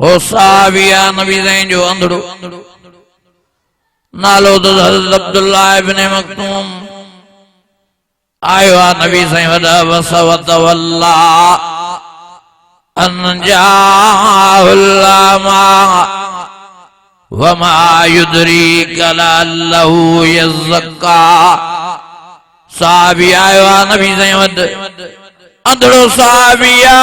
हो साहबिया नबी साईं जो अंधड़ो नालो तो हज़रत अब्दुल्ला इब्न मक्तूम आयो आ नबी साईं वदा वसवतवल्ला अनजाहुल्लामा वमा युद्रीका लअल्लहु यज़क्का। साहबी आयो आ नबी साईं वद अंधड़ो साहबिया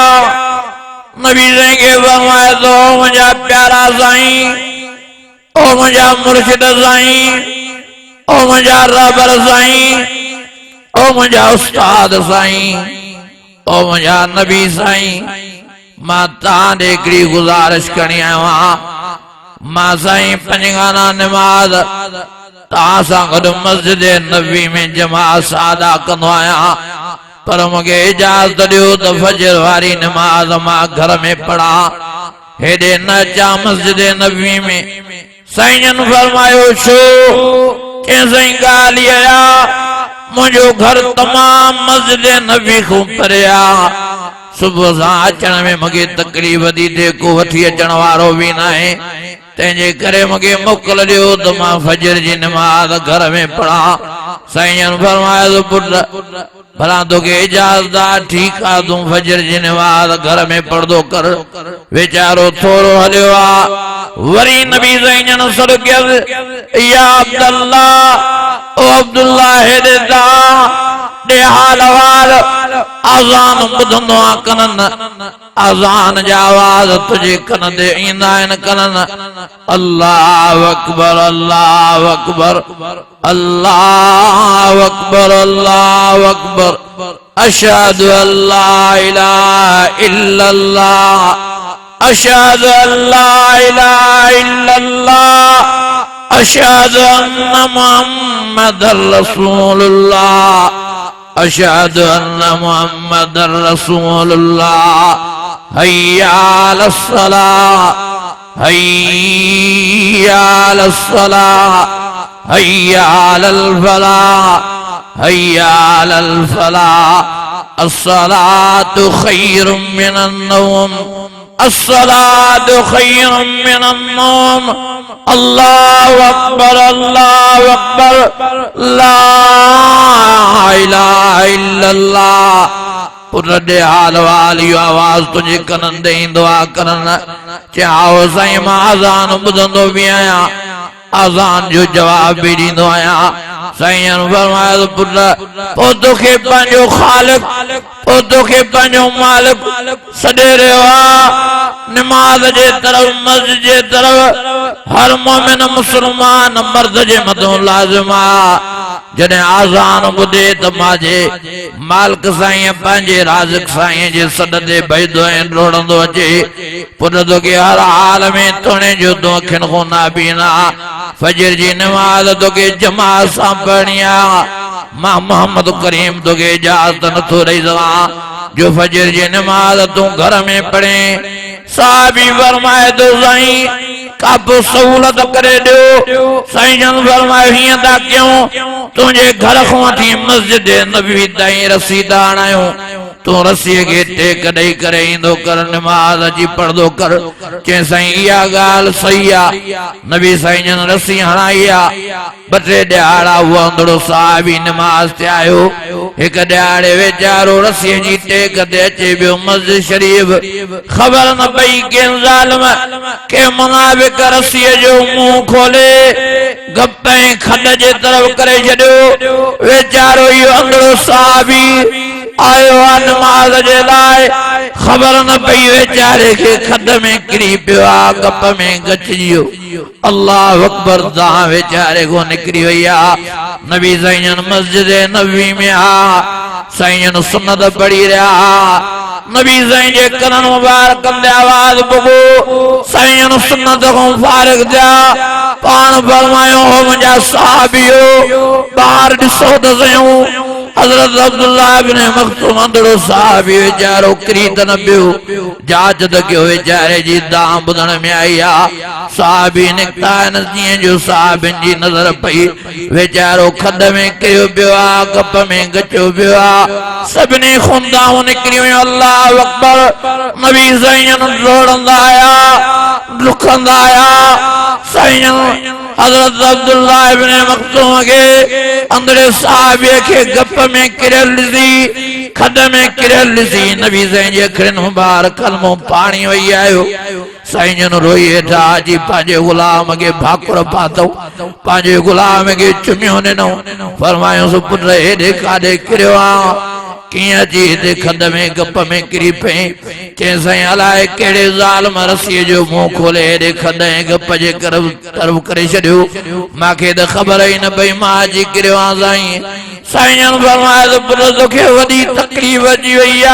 नबी साईं के फरमाए तो मुझा प्यारा साईं ओ मुझा मुर्शिद साईं ओ मुझा रहबर साईं ओ मुझा उस्ताद साईं ओ मुझा नबी साईं मां तांडे हिकिड़ी गुज़ारिश करणी आयो आहियां मां साईं पंजगाना नमाज तां सां गॾु मस्जिद नबी में जमात अदा कंदो आहियां पर मूंखे इजाज़त ॾियो त फजर वारी नमाज मां घर में पढ़ा हेॾे न अचां मस्जिद नबी में। साईं जन फरमायो छो कंहिं साईं ॻाल्हि आया मुंहिंजो घर तमाम मस्जिद नबी खां परे आहे सुबुह सां अचण में मूंखे तकलीफ़ थी थिए को वठी अचण वारो बि न आहे तंहिंजे करे मूंखे मोकल ॾियो त मां फजर जी नमाज घर में पढ़ा। साईं जन फरमायो पुट भला तोखे इजाज़त आहे ठीकु आहे तूं फजर जी नमाज घर में पढ़दो कर। वीचारो थोरो हलियो आहे वरी नबी साईं जन सॾ कयसि या अब्दुल्ला ओ अब्दुल्ला हेॾे ता ॾे हाल अहवाल अज़ान ॿुधंदो आहे कननि अज़ान जा आवाज़ तुंहिंजे कन ते ईंदा आहिनि कननि अल्लाहु अकबर अल्लाहु अकबर अल्लाहु अकबर अल्लाहु अकबर अशहदु अल्ला इलाहा इल्लल्लाह अशहदु अल्ला इलाहा इल्लल्लाह अशहदु अन्ना मुहम्मदर रसूलुल्लाह अशहदु अन्ना मुहम्मदर रसूलुल्लाह हय्या अलस सलाह हय्या अलस सलाह हय्या अलल फलाह हय्या अलल फलाह अस्सलातु खैरुम मिनन नौम अस्सलातु खैरुम मिनन नौम अल्लाहु अकबर ला इलाहा इल्लल्लाह। पुरडे हाल वाली आवाज तुझे कनन दे इंदो आ कनन चाहो साईं मां अज़ान ॿुधंदो बि आहियां अज़ान जो जवाब भी ॾींदो आहियां। साईं फरमायो पुट पोइ तोखे पंहिंजो ख़ालिक पोइ तोखे पंहिंजो मालिक सॾे रहियो आहे नमाज जे तरफ़ मस्जिद जे तरफ़ हर मोमिन मुसलमान मर्द जे मथां लाज़िम आहे जॾहिं आज़ान ॿुधे त मांजे मालिक साईं पंहिंजे राज़िक साईं जे सॾ ते भॼंदो ऐं डोड़ंदो अचे पुट तोखे हर हाल में तोणे जो तूं अखियुनि खां न बीना फजर जी नमाज़ तोखे जमात सां पढ़णी आहे मां मोहम्मद करीम तोखे इजाज़त नथो ॾेई सघां जो फजर जी नमाज़ तूं घर में पढ़े। साहबी फरमाए तो साईं काब सहूलत करे ॾियो। साईं जन फरमाए हीअं था कयूं तुंहिंजे घर खां वठी मस्जिद नबी ताईं रसी था हणायूं तूं रसीअ खे टेक ॾेई करे ईंदो कर नमाज़ अची पढ़दो कर। चई साईं इहा ॻाल्हि सही आहे नबी साईं जन रसी हणाई आहे ॿ टे ॾियारा उहो अंधड़ो साहबी नमाज़ ते आयो हिकु ॾियारे वीचारो रसीअ जी टेक ते अचे पियो मस्जिद शरीफ़ ख़बर न पई कंहिं ज़ालिम कंहिं मुनाफ़िक़ रसीअ जो मुंहुं खोले गप ऐं खॾ जे तरफ़ करे छॾियो वीचारो इहो अंधड़ो साहबी आयो आहे नमाज जे लाइ ख़बर न पई वीचारे खे खॾ में किरी पियो आहे गप में गचिजी वियो अल्लाहु अकबर दां वीचारे को निकिरी वई आहे। नबी साईं जन मस्जिद नबी में आ साईं जन सुन्नत पढ़ी रहिया नबी साईं जे कननि मुबारकनि ते आवाज़ ॿुधो साईं जन सुन्नत खां फारिग थिया पाण फरमायो हो मुंहिंजा साहबियो ॿाहिरि ॾिसो त सयूं हज़रत अब्दुल्ला इब्न मक्तूम अंधड़ो साहबी वीचारो किरी त न पियो जांच त कयो वीचारे जी दां ॿुधण में आई आहे साहबी निकिता आहिनि जीअं जो साहबिन जी नज़र पई वीचारो खॾ में किरियो पियो आहे गप में गचियो पियो आहे सभिनी खुंदाऊं निकिरी वियूं अल्लाहु अकबर नबी साईं डोड़ंदा आया रुखंदा आया साईं हजरत अब्दुल्ला इब्न मखतूम के अंदरे साहबे के गप में किरल सी खड में किरल सी नबी साईं जे अखरन मुबारक कलमो पानी वही आयो साईं जन रोई था जी पांजे गुलाम के भाकुर पातो पांजे गुलाम के चुमियो ने नो फरमायो सो पुत्र हेडे काडे किरियो आ किया जी दे खड में गप में किरी पे के साईं अलाए केड़े जालिम रसी जो मुंह खोले हेडे खड गप जे तरफ करे छडियो माके द खबर ही न भई मां जी किरियो आ साईं साईं जन फरमायो तो पुत्र तोखे वडी तकलीफ अची वई आ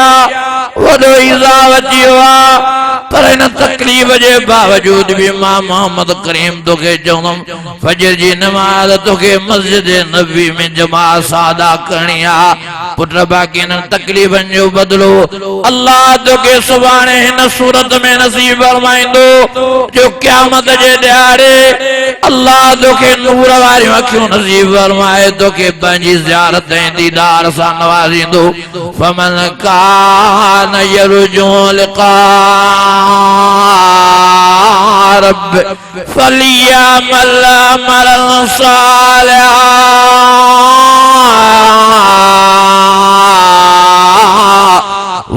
वडो इज़ाब अची वा पर इन तकलीफ जे बावजूद भी मां मोहम्मद करीम तोखे चवंदम फजर जी नमाज तोखे मस्जिद नबी में जमात सादा करनी आ पुत्र बाकी न तकलीफन जो बदलो अल्लाह तोखे सुभाणे हिन सूरत में नसीब फरमाइंदो जो क़यामत जे ॾियारे अल्लाह तोखे नूर वारियूं अखियूं नसीब फरमाए तोखे पंहिंजी ज़ियारत ऐं दीदार सां नवाज़ींदो फमन कान यरजू लिक़ा रब फलियअमल अमलन सालिहा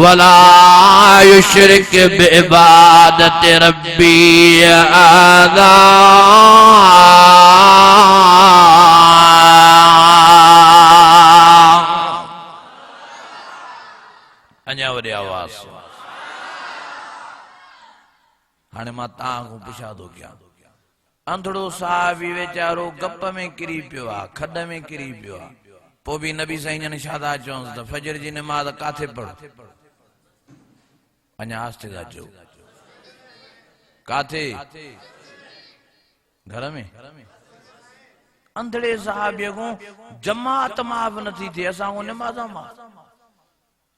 वला युशरिक बिइबादत रब्बी अहदा अञा वॾे आवाज़ हाणे मां तव्हां खां पुछा थो कयां अंधड़ो साहबी वेचारो गप में किरी पियो आहे खड में किरी पियो आहे पोइ बि नबी साईं जन छा था चवंसि त फजर जी नमाज़ काथे पढ़ अञा आस्ते था चओ काथे घर में अंधड़े साहबीअ खां जमात माफ़ नथी थिए असां खां नमाज़ माफ़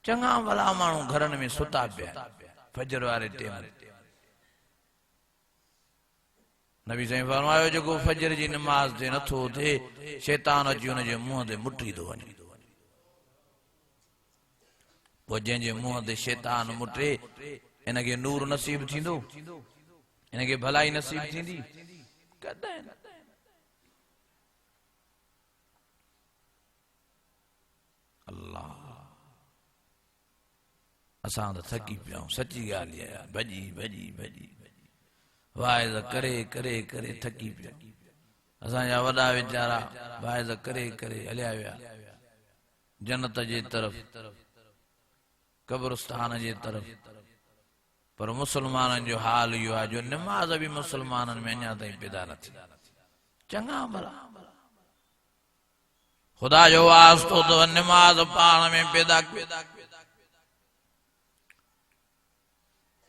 चङा भला माण्हू घरनि में सुता पिया फजर वारे टेम नबी साईं फरमायो जेको फजर जी नमाज ते नथो थे शैतान अची हुनजे मुंहं ते मुटी थो वञे पोइ जंहिंजे मुंहं ते शैतान मुटे इनखे नूर नसीब थींदो इनखे भलाई नसीब थींदी कॾहिं न अल्लाह असां त थकी पिया आहियूं सची ॻाल्हि आहे भॼी भॼी भॼी वाइज़ करे करे करे थकी पिया असांजा वॾा वीचारा वाइज़ करे करे हलिया विया जन्नत जे तरफ़ कब्रिस्तान जे तरफ़ पर मुसलमाननि जो हाल इहो आहे जो नमाज़ बि मुसलमाननि में अञा ताईं पैदा न थी चङा भला ख़ुदा जो वास्तो तो नमाज पाण में पैदा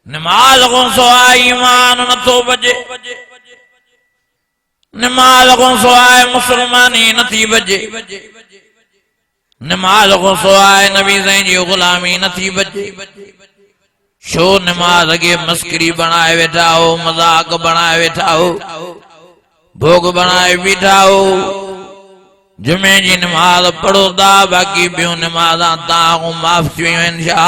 नमाज को सवाइ ईमान नथो बजे नमाज को सवाइ मुसलमानी नथी बजे नमाज को सवाइ नबी साईं जी गुलामी नथी बजे शो नमाज के मस्करी बनाए वेठा हो मजाक बनाए वेठा हो भोग बनाए बीठा हो जुमे जी नमाज पढ़ो था बाकी ॿियूं नमाज़ां तव्हां खां माफ़ थी वियूं आहिनि छा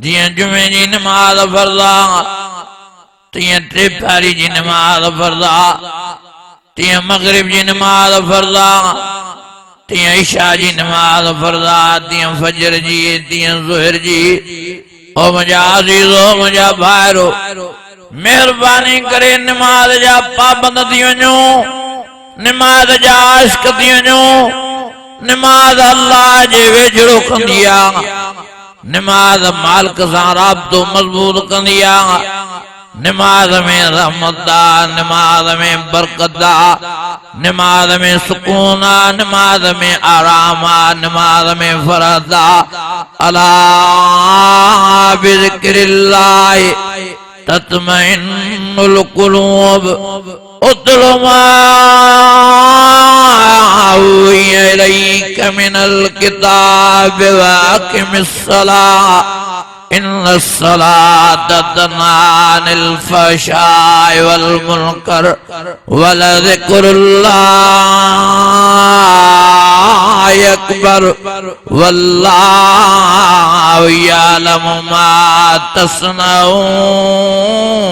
जियां जुमे जी नमाज फर्ज़ आहे तियां टिपारी जी नमाज फर्ज़ आहे तियां मगरिब जी नमाज फर्ज़ आहे तियां इशा जी नमाज फर्ज़ आहे तियां फजर जी तियां ज़ुहर जी ओ मुंहिंजा अज़ीज़ो मुंहिंजा भाइरो मेहरबानी करे नमाज जा पाबंद थी वञो नमाज जा आशिक़ थी वञो नमाज अल्लाह जे वेझड़ो कंदी आहे नमाज मालिक सां राब्तो मज़बूत कंदी आहे नमाज में रहमत आहे नमाज में बरकत आहे नमाज में सुकून आहे नमाज में आराम आहे नमाज में फरज आहे अला बिज़िक्रिल्लाह तत्मइन्नुल क़ुलूब उतल मा उहिया इलैका मिनल किताब व अक़िमिस सलाह इन्नस्सलाता तन्हा अनिल फ़हशाइ वल मुनकर वलज़िक्रुल्लाहि अकबर वल्लाहु यअलमु मा तस्नऊन